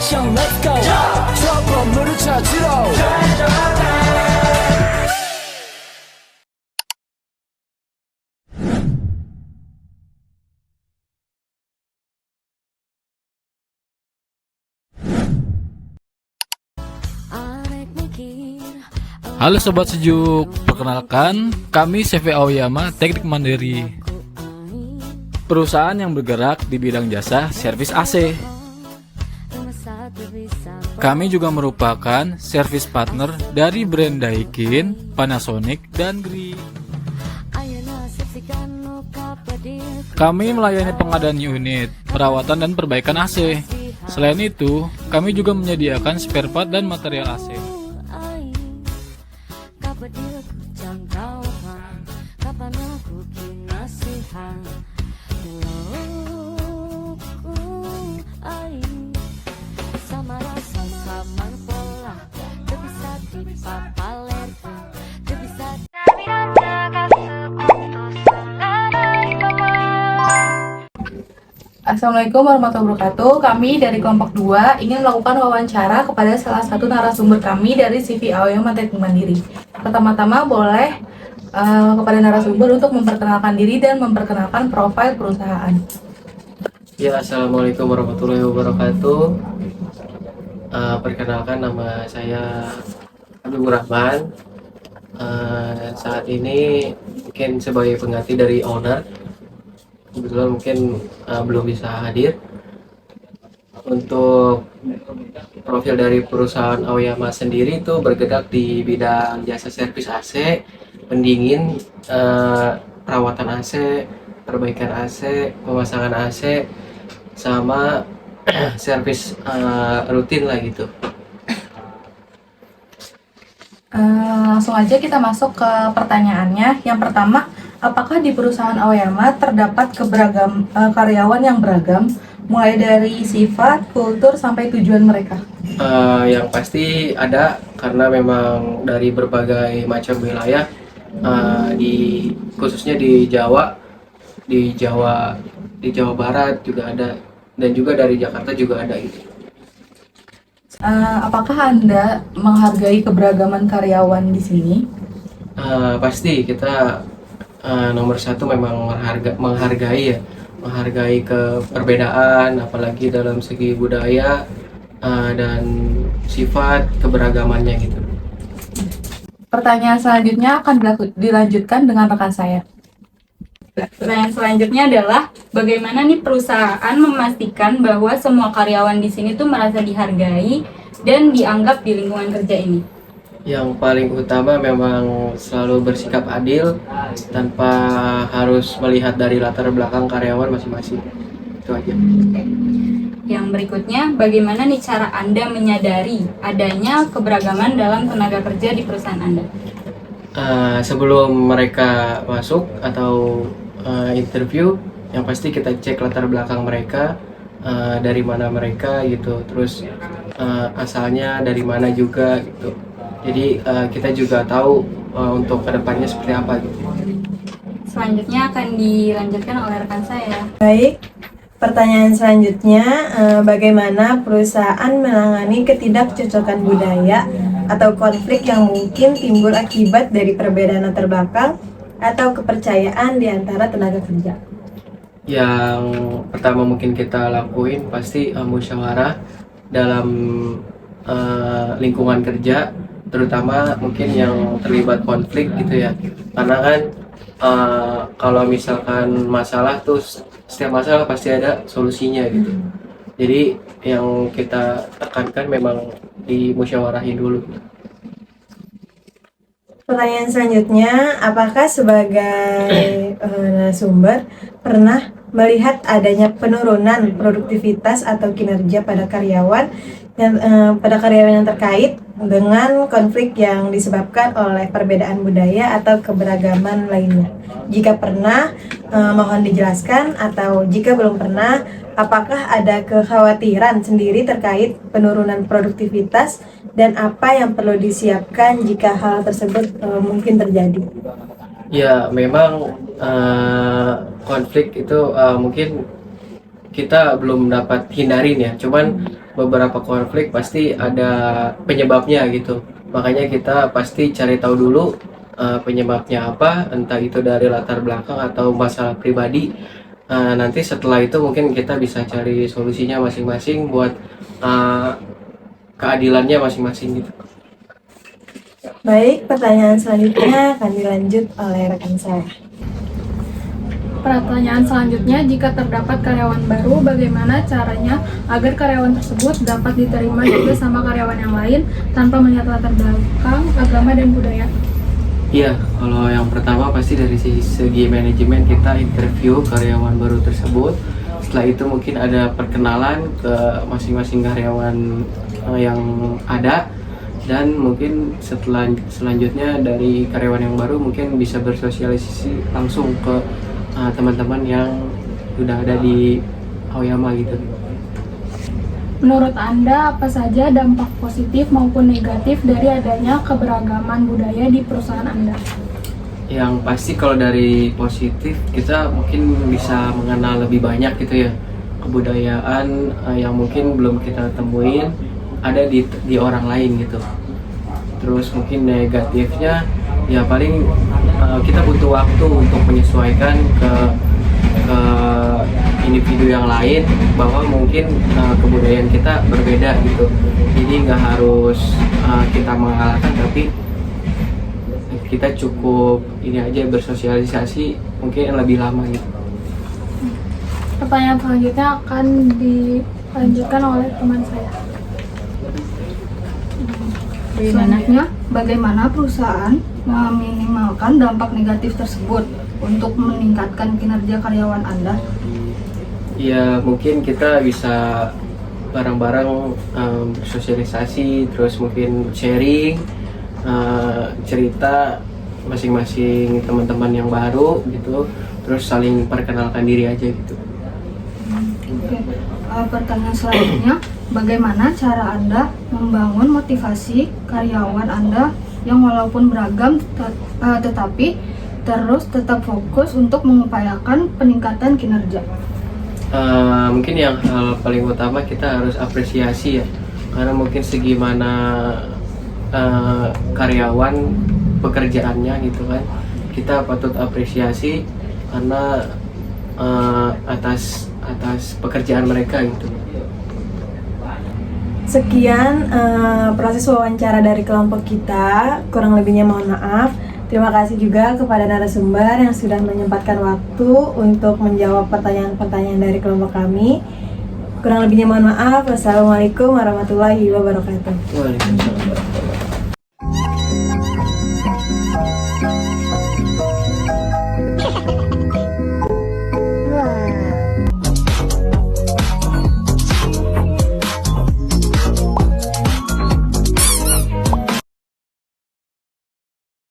액션 let's go 저 건물을 찾으러 Halo Sobat Sejuk, perkenalkan kami CV Aoyama Teknik Mandiri, perusahaan yang bergerak di bidang jasa servis AC. Kami juga merupakan service partner dari brand Daikin, Panasonic, dan Gree. Kami melayani pengadaan unit, perawatan dan perbaikan AC. Selain itu, kami juga menyediakan spare part dan material AC. Assalamualaikum warahmatullahi wabarakatuh. Kami dari kelompok 2 ingin melakukan wawancara kepada salah satu narasumber kami dari CV Aoyama Teknik Mandiri. Pertama-tama boleh kepada narasumber untuk memperkenalkan diri dan memperkenalkan profil perusahaan. Ya, Assalamualaikum warahmatullahi wabarakatuh. Perkenalkan, nama saya Habibur Rahman. Saat ini mungkin sebagai pengganti dari owner. Kebetulan mungkin belum bisa hadir. Untuk profil dari perusahaan Aoyama sendiri itu bergerak di bidang jasa servis AC, pendingin, perawatan AC, perbaikan AC, pemasangan AC, sama servis rutin lah gitu. Langsung aja kita masuk ke pertanyaannya. Yang pertama, apakah di perusahaan Aoyama terdapat karyawan yang beragam, mulai dari sifat, kultur, sampai tujuan mereka? Yang pasti ada, karena memang dari berbagai macam wilayah, khususnya di Jawa, di Jawa Barat juga ada, dan juga dari Jakarta juga ada gitu. Apakah Anda menghargai keberagaman karyawan di sini? Pasti kita nomor satu memang menghargai perbedaan, apalagi dalam segi budaya dan sifat keberagamannya gitu. Pertanyaan selanjutnya akan dilanjutkan dengan rekan saya. Pertanyaan selanjutnya adalah bagaimana nih perusahaan memastikan bahwa semua karyawan di sini tuh merasa dihargai dan dianggap di lingkungan kerja ini? Yang paling utama memang selalu bersikap adil tanpa harus melihat dari latar belakang karyawan masing-masing. Itu aja. Yang berikutnya, bagaimana nih cara Anda menyadari adanya keberagaman dalam tenaga kerja di perusahaan Anda? Sebelum mereka masuk atau interview, yang pasti kita cek latar belakang mereka, dari mana mereka gitu, terus asalnya dari mana juga gitu. Jadi kita juga tahu untuk kedepannya seperti apa gitu. Selanjutnya akan dilanjutkan oleh rekan saya. Baik, pertanyaan selanjutnya, bagaimana perusahaan menangani ketidakcocokan budaya atau konflik yang mungkin timbul akibat dari perbedaan latar belakang atau kepercayaan di antara tenaga kerja? Yang pertama mungkin kita lakuin pasti musyawarah dalam lingkungan kerja, terutama mungkin yang terlibat konflik gitu ya. Karena kan kalau misalkan masalah tuh, setiap masalah pasti ada solusinya gitu. Jadi yang kita tekankan memang dimusyawarahin dulu. Pertanyaan selanjutnya, apakah sebagai narasumber pernah melihat adanya penurunan produktivitas atau kinerja pada karyawan yang terkait dengan konflik yang disebabkan oleh perbedaan budaya atau keberagaman lainnya? Jika pernah, mohon dijelaskan, atau jika belum pernah, apakah ada kekhawatiran sendiri terkait penurunan produktivitas dan apa yang perlu disiapkan jika hal tersebut mungkin terjadi? Ya, memang konflik itu mungkin kita belum dapat hindarin ya, cuman beberapa konflik pasti ada penyebabnya gitu. Makanya kita pasti cari tahu dulu penyebabnya apa, entah itu dari latar belakang atau masalah pribadi. Nanti setelah itu mungkin kita bisa cari solusinya masing-masing buat keadilannya masing-masing gitu. Baik, pertanyaan selanjutnya akan dilanjut oleh rekan saya. Pertanyaan selanjutnya, jika terdapat karyawan baru, bagaimana caranya agar karyawan tersebut dapat diterima juga sama karyawan yang lain tanpa melihat latar belakang, agama, dan budaya? Iya, kalau yang pertama pasti dari segi manajemen kita interview karyawan baru tersebut. Setelah itu mungkin ada perkenalan ke masing-masing karyawan yang ada, dan mungkin selanjutnya dari karyawan yang baru mungkin bisa bersosialisasi langsung ke teman-teman yang sudah ada di Aoyama gitu. Menurut Anda, apa saja dampak positif maupun negatif dari adanya keberagaman budaya di perusahaan Anda? Yang pasti kalau dari positif kita mungkin bisa mengenal lebih banyak gitu ya, kebudayaan yang mungkin belum kita temuin ada di orang lain gitu. Terus mungkin negatifnya ya paling kita butuh waktu untuk menyesuaikan ke individu yang lain, bahwa mungkin kebudayaan kita berbeda gitu. Jadi nggak harus kita mengalahkan, tapi kita cukup ini aja bersosialisasi mungkin lebih lama gitu. Pertanyaan selanjutnya akan dilanjutkan oleh teman saya. Selanjutnya, bagaimana perusahaan meminimalkan dampak negatif tersebut untuk meningkatkan kinerja karyawan Anda? Ya mungkin kita bisa bareng-bareng bersosialisasi, terus mungkin sharing cerita masing-masing teman-teman yang baru gitu, terus saling perkenalkan diri aja gitu. Oke. Pertanyaan selanjutnya, bagaimana cara Anda membangun motivasi karyawan Anda yang walaupun beragam tetapi terus tetap fokus untuk mengupayakan peningkatan kinerja? Mungkin yang hal paling utama kita harus apresiasi ya, karena mungkin segimana karyawan pekerjaannya gitu kan, kita patut apresiasi karena atas pekerjaan mereka gitu. Sekian proses wawancara dari kelompok kita, kurang lebihnya mohon maaf. Terima kasih juga kepada narasumber yang sudah menyempatkan waktu untuk menjawab pertanyaan-pertanyaan dari kelompok kami. Kurang lebihnya mohon maaf. Wassalamualaikum warahmatullahi wabarakatuh. Waalaikumsalam warahmatullahi wabarakatuh.